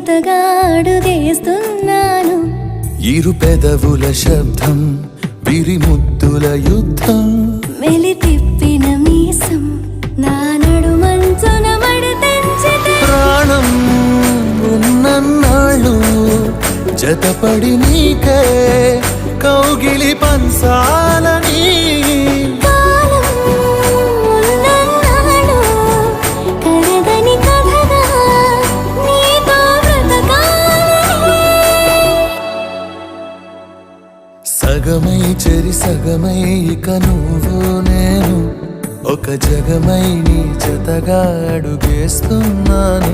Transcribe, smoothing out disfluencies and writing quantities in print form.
జతగా అడుగేస్తున్నాను. ఇరు పెదవుల శబ్దం విరి ముద్దుల యుద్ధం. మెలి తిప్పిన మీసం నా నడుమంచున మడతెంచితే ప్రాణం ఉన్నన్నాళ్ళు జతపడి నీకే కౌగిలి పంచాలని. కాలం ఉన్నన్నాళ్ళు కరగని కథగా నీతో బ్రతకాలని. సగమై చెరి సగమై ఇక నువ్వు నేను ఒక జగమై నీ జతగా అడుగేస్తున్నాను.